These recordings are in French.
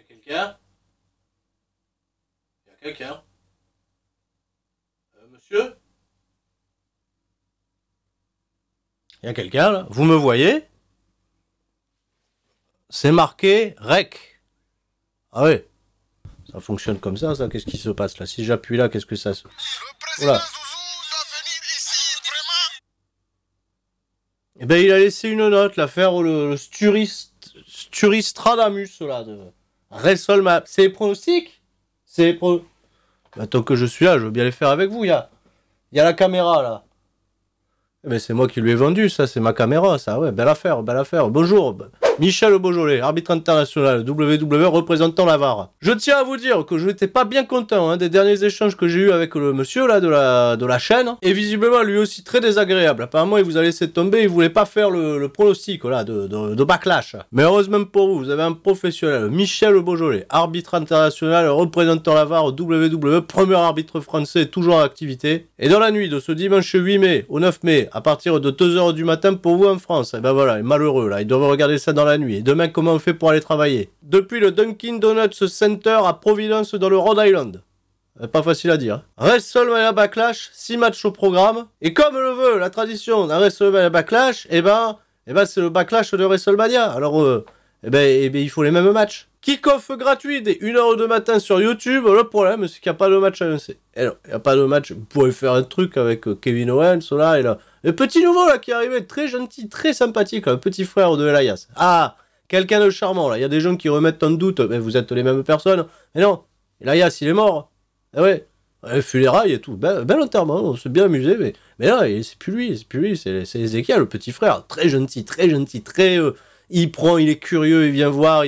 quelqu'un? Il y a quelqu'un? Monsieur? Il y a quelqu'un là? Vous me voyez? C'est marqué REC. Ah oui. Ça fonctionne comme ça, qu'est-ce qui se passe là? Si j'appuie là, qu'est-ce que ça se... Voilà. Eh ben il a laissé une note, l'affaire le Sturistradamus là de WrestleMania. C'est les pronostics? C'est les pro... Tant que je suis là, je veux bien les faire avec vous, il y a la caméra là. Mais c'est moi qui lui ai vendu, ça, c'est ma caméra, ça, ouais, belle affaire, belle affaire. Bonjour, Michel Beaujolais, arbitre international, WWE représentant la VAR. Je tiens à vous dire que je n'étais pas bien content des derniers échanges que j'ai eu avec le monsieur là de la chaîne, et visiblement lui aussi très désagréable. Apparemment, il vous a laissé tomber, il voulait pas faire le pronostic là de Backlash. Mais heureusement pour vous, vous avez un professionnel, Michel Beaujolais, arbitre international, représentant la VAR WWE, premier arbitre français toujours en activité. Et dans la nuit de ce dimanche 8 mai au 9 mai, à partir de 2 h du matin pour vous en France, et ben voilà, il est malheureux là, ils doivent regarder ça dans la nuit. Et demain, comment on fait pour aller travailler? Depuis le Dunkin' Donuts Center à Providence dans le Rhode Island. Pas facile à dire. WrestleMania Backlash, 6 matchs au programme. Et comme le veut la tradition d'un WrestleMania Backlash, et ben c'est le Backlash de WrestleMania. Alors, il faut les mêmes matchs. Kick-off gratuit dès 1 h du matin sur YouTube. Le problème, c'est qu'il n'y a pas de match annoncé. Et non, il n'y a pas de match. Vous pourrez faire un truc avec Kevin Owens, là, et là. Le petit nouveau, là, qui est arrivé, très gentil, très sympathique, là, le petit frère de Elias. Ah, quelqu'un de charmant, là. Il y a des gens qui remettent en doute, mais vous êtes les mêmes personnes. Mais non, Elias, il est mort. Ah ouais. Funérailles et tout. Bel enterrement, on s'est bien amusé, mais là, c'est plus lui, c'est Ezekiel, le petit frère. Très gentil, très... il est curieux, il vient voir,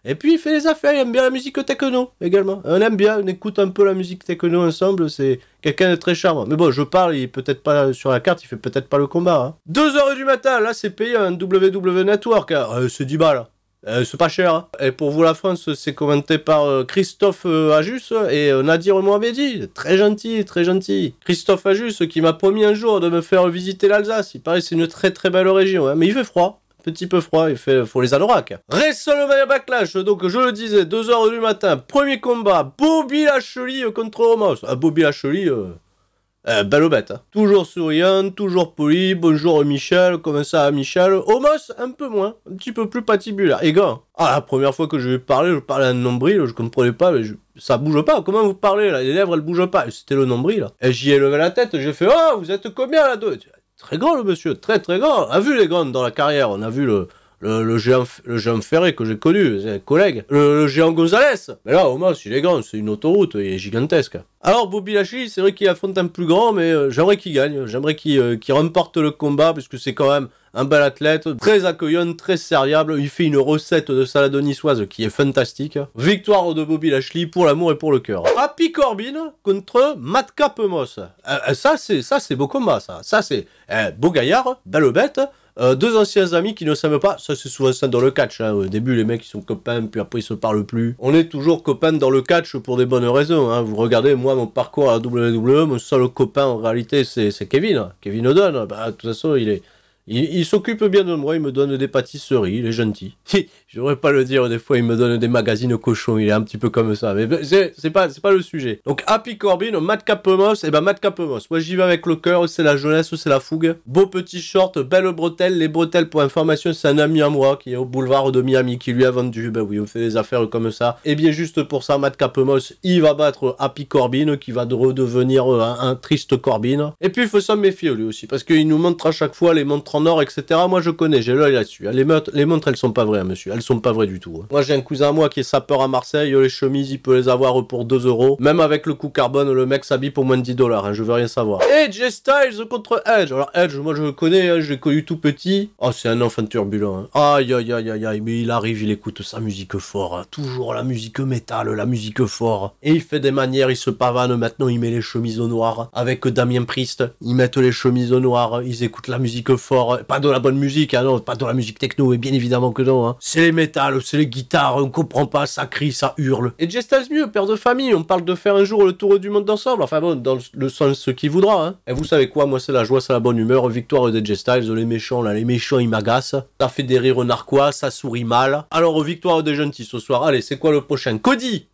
Et puis il fait les affaires, il aime bien la musique techno également. On aime bien, on écoute un peu la musique techno ensemble, c'est quelqu'un de très charmant. Mais bon, je parle, il est peut-être pas sur la carte, il fait peut-être pas le combat. 2 h du matin, là c'est payé un WWE Network, c'est 10 balles. C'est pas cher. Et pour vous la France, c'est commenté par Christophe Ajus et Nadir Mohamedi. Très gentil, très gentil. Christophe Ajus qui m'a promis un jour de me faire visiter l'Alsace. Il paraît que c'est une très très belle région, mais il fait froid. Petit peu froid, faut les anorak. WrestleMania Backlash, donc je le disais, 2 h du matin, premier combat, Bobby Lashley contre Omos. Bobby Lashley, belle bête. Toujours souriant, toujours poli, bonjour Michel, comment ça Michel? Omos, un peu moins, un petit peu plus patibulaire. Et gars, la première fois que je lui parlais, je parlais à un nombril, je comprenais pas, mais ça bouge pas, comment vous parlez là? Les lèvres elles bougent pas, c'était le nombril. Et j'y ai levé la tête, j'ai fait, oh, vous êtes combien là-dedans? Très grand le monsieur, très très grand. On a vu les grands dans la carrière, on a vu le géant Ferré que j'ai connu, c'est un collègue. Le géant Gonzalez. Mais là, Omos, il est grand, c'est une autoroute, il est gigantesque. Alors, Bobby Lashley, c'est vrai qu'il affronte un plus grand, mais j'aimerais qu'il gagne. J'aimerais qu'il remporte le combat, puisque c'est quand même un bel athlète, très accueillant, très serviable. Il fait une recette de salade niçoise qui est fantastique. Victoire de Bobby Lashley pour l'amour et pour le cœur. Happy Corbin contre Madcap Moss. Ça, c'est beau combat, ça. Ça, c'est beau gaillard, belle bête. Deux anciens amis qui ne s'aiment pas, ça c'est souvent ça dans le catch, Au début les mecs ils sont copains, puis après ils se parlent plus. On est toujours copains dans le catch pour des bonnes raisons, Vous regardez, moi mon parcours à la WWE, mon seul copain en réalité c'est Kevin O'Donnell. De toute façon il s'occupe bien de moi, il me donne des pâtisseries, il est gentil. Je devrais pas le dire, des fois il me donne des magazines cochons, il est un petit peu comme ça, mais c'est pas le sujet. Donc Happy Corbin, Madcap Moss, Madcap Moss. Moi j'y vais avec le cœur, c'est la jeunesse, c'est la fougue. Beau petit short, belle bretelle, les bretelles pour information, c'est un ami à moi qui est au boulevard de Miami, qui lui a vendu, oui on fait des affaires comme ça. Et bien juste pour ça, Madcap Moss, il va battre Happy Corbin, qui va redevenir un triste Corbin. Et puis il faut s'en méfier lui aussi, parce qu'il nous montre à chaque fois les montres en or, etc. Moi je connais, j'ai l'œil là-dessus. Les montres elles sont pas vraies, monsieur. Elles sont pas vraies du tout. Moi j'ai un cousin à moi qui est sapeur à Marseille, les chemises il peut les avoir pour 2 €. Même avec le coût carbone, le mec s'habille pour moins de 10 $, je veux rien savoir. Edge Styles contre Edge. Alors Edge, moi je le connais, je l'ai connu tout petit. Oh c'est un enfant turbulent. Aïe aïe aïe aïe aïe, mais il arrive, il écoute sa musique fort. Toujours la musique métal, la musique fort. Et il fait des manières, il se pavane, maintenant il met les chemises au noir. Avec Damien Priest, ils mettent les chemises au noir, ils écoutent la musique fort. fort, pas de la bonne musique, hein, non, pas de la musique techno, et bien évidemment que non, hein. C'est les métals, c'est les guitares, on comprend pas, ça crie, ça hurle. Et Jay Styles mieux, père de famille, on parle de faire un jour le tour du monde ensemble, enfin bon, dans le sens qui voudra, hein. Et vous savez quoi, moi c'est la joie, c'est la bonne humeur, victoire de Jay Styles, les méchants là, les méchants ils m'agacent, ça fait des rires narquois, ça sourit mal. Alors victoire des gentils ce soir, allez, c'est quoi le prochain? Cody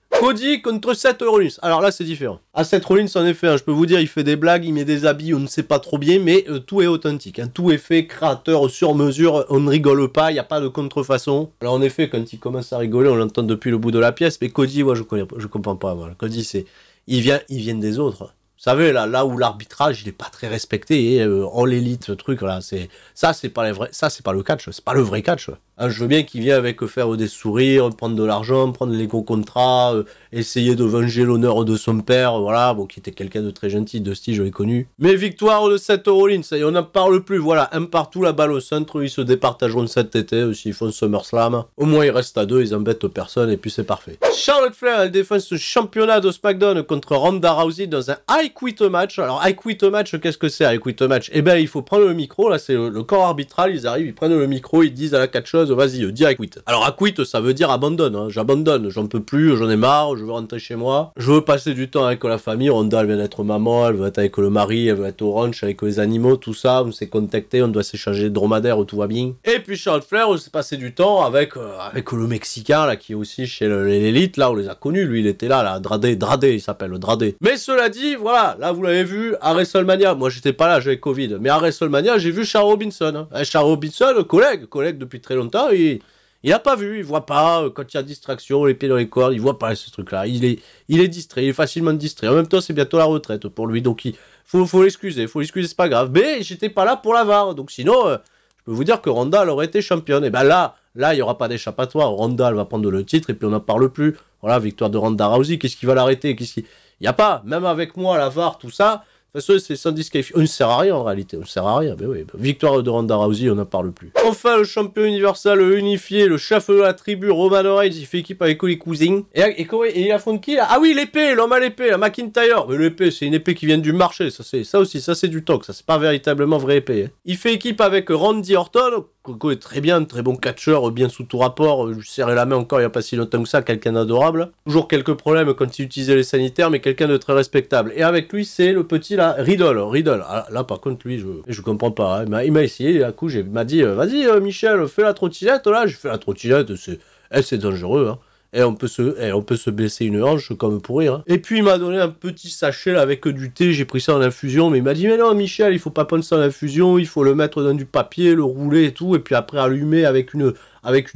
contre Seth Rollins. Alors là, c'est différent. À Seth Rollins, en effet, hein, je peux vous dire, il fait des blagues, il met des habits, on ne sait pas trop bien, mais tout est authentique. Hein, tout est fait, créateur, sur mesure, on ne rigole pas, il n'y a pas de contrefaçon. Alors en effet, quand il commence à rigoler, on l'entend depuis le bout de la pièce, mais Cody, moi, je comprends pas. Moi. Cody, c'est... Il vient des autres. Vous savez, là où l'arbitrage, il est pas très respecté, et en l'élite, ce truc, là, c'est pas les vrais, ça, c'est pas le catch, c'est pas le vrai catch. Hein, je veux bien qu'il vienne avec faire des sourires, prendre de l'argent, prendre les gros contrats, essayer de venger l'honneur de son père, voilà, bon, qui était quelqu'un de très gentil, de style, je l'ai connu. Mais victoire de Seth Rollins, ça y est, on n'en parle plus, voilà, un partout, la balle au centre, ils se départageront cet été, s'ils font SummerSlam. Au moins, ils restent à deux, ils embêtent personne, et puis c'est parfait. Charlotte Flair, elle défend ce championnat de SmackDown contre Ronda Rousey dans un I Quit match. Alors, I Quit match, qu'est-ce que c'est I Quit match? Eh ben, il faut prendre le micro, là, c'est le corps arbitral, ils arrivent, ils prennent le micro, ils disent à la catcheuse, vas-y, dis I quit. Alors, I quit, ça veut dire abandonne, hein. J'abandonne, j'en peux plus, j'en ai marre, je veux rentrer chez moi, je veux passer du temps avec la famille. Ronda, elle vient d'être maman, elle veut être avec le mari, elle veut être au ranch, avec les animaux, tout ça, on s'est contacté, on doit s'échanger de dromadaire, tout va bien. Et puis, Charlotte Flair, on s'est passé du temps avec le Mexicain, là, qui est aussi chez l'élite, là, on les a connus, lui, il était là, Drade, il s'appelle, Drade. Mais cela dit, voilà, là, vous l'avez vu, à WrestleMania, moi, j'étais pas là, j'avais Covid, mais à WrestleMania, j'ai vu Charles Robinson. Hein. Charles Robinson, collègue depuis très longtemps, il a pas vu, il voit pas, quand il y a distraction, les pieds dans les cordes, il voit pas ce truc-là. Il est distrait, il est facilement distrait. En même temps, c'est bientôt la retraite pour lui, donc faut l'excuser, c'est pas grave. Mais j'étais pas là pour la VAR, donc sinon, je peux vous dire que Ronda, elle aurait été championne. Et ben là, il y aura pas d'échappatoire. Ronda, elle va prendre le titre, et puis on n'en parle plus. Voilà, victoire de Ronda Rousey, qu'est-ce qui va l'arrêter? Il y a pas, même avec moi, la VAR, tout ça... De toute façon, c'est sans disqualification. On ne sert à rien en réalité, on ne sert à rien. Mais oui, victoire de Ronda Rousey, on n'en parle plus. Enfin, le champion universel unifié, le chef de la tribu, Roman Reigns, il fait équipe avec les cousins. Et il affronte qui là? Ah oui, l'épée, l'homme à l'épée, la McIntyre. Mais l'épée, c'est une épée qui vient du marché. Ça aussi, c'est du talk. Ça, c'est pas véritablement vraie épée. Hein. Il fait équipe avec Randy Orton. Coco est très bien, très bon catcheur, bien sous tout rapport. Je lui serrais la main encore il n'y a pas si longtemps que ça, quelqu'un d'adorable. Toujours quelques problèmes quand il utilisait les sanitaires, mais quelqu'un de très respectable. Et avec lui, c'est le petit là, Riddle. Ah, là, par contre, lui, je comprends pas. Hein. Il m'a essayé, à coup, il m'a dit, vas-y, Michel, fais la trottinette, là. J'ai fait la trottinette, c'est dangereux, hein. Et on peut se blesser une hanche comme pour rire. Hein. Et puis il m'a donné un petit sachet là, avec du thé, j'ai pris ça en infusion, mais il m'a dit mais non Michel, il faut pas prendre ça en infusion, il faut le mettre dans du papier, le rouler et tout, et puis après allumer avec une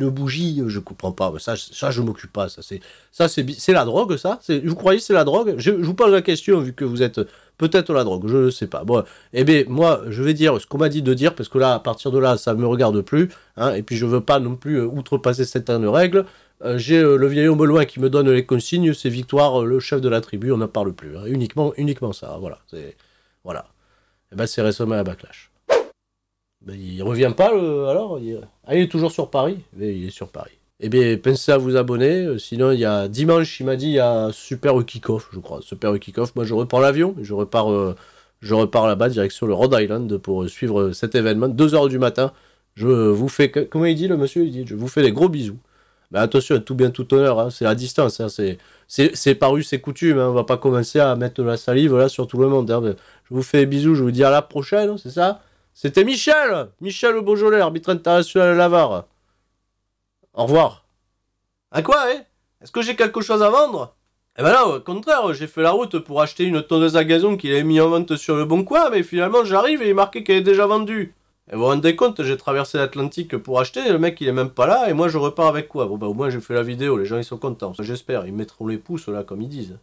bougie. Je comprends pas, ça je m'occupe pas, c'est la drogue ça. Vous croyez que c'est la drogue? Je vous pose la question vu que vous êtes peut-être la drogue, je ne sais pas. Bon, eh bien moi je vais dire ce qu'on m'a dit de dire parce que là à partir de là ça ne me regarde plus, hein, et puis je veux pas non plus outrepasser certaines règles. J'ai le vieil homme loin qui me donne les consignes, c'est Victoire, le chef de la tribu, on n'en parle plus. Hein. Uniquement ça, voilà. Et ben c'est WrestleMania Backlash. Ben, il revient pas, alors il est toujours sur Paris. Mais il est sur Paris. Eh bien, pensez à vous abonner. Sinon, il y a dimanche, il m'a dit, il y a Super Kick-Off, je crois. Super Kick-Off. Moi, je reprends l'avion. Je repars là-bas, direction le Rhode Island, pour suivre cet événement. 2h du matin. Je vous fais... Comment il dit, le monsieur? Il dit, je vous fais des gros bisous. Mais attention, tout bien, tout honneur, hein, c'est à distance, hein, c'est paru, c'est coutume, hein, on va pas commencer à mettre de la salive là sur tout le monde. Hein, je vous fais des bisous, je vous dis à la prochaine, c'est ça? C'était Michel le Beaujolais, arbitre international de la VAR. Au revoir. À quoi, hein? Est-ce que j'ai quelque chose à vendre? Eh ben là, au contraire, j'ai fait la route pour acheter une tondeuse à gazon qu'il avait mis en vente sur le bon coin, mais finalement j'arrive et il est marqué qu'elle est déjà vendue. Et vous vous rendez compte, j'ai traversé l'Atlantique pour acheter, le mec il est même pas là, et moi je repars avec quoi? Bon bah au moins j'ai fait la vidéo, les gens ils sont contents, j'espère, ils mettront les pouces là comme ils disent.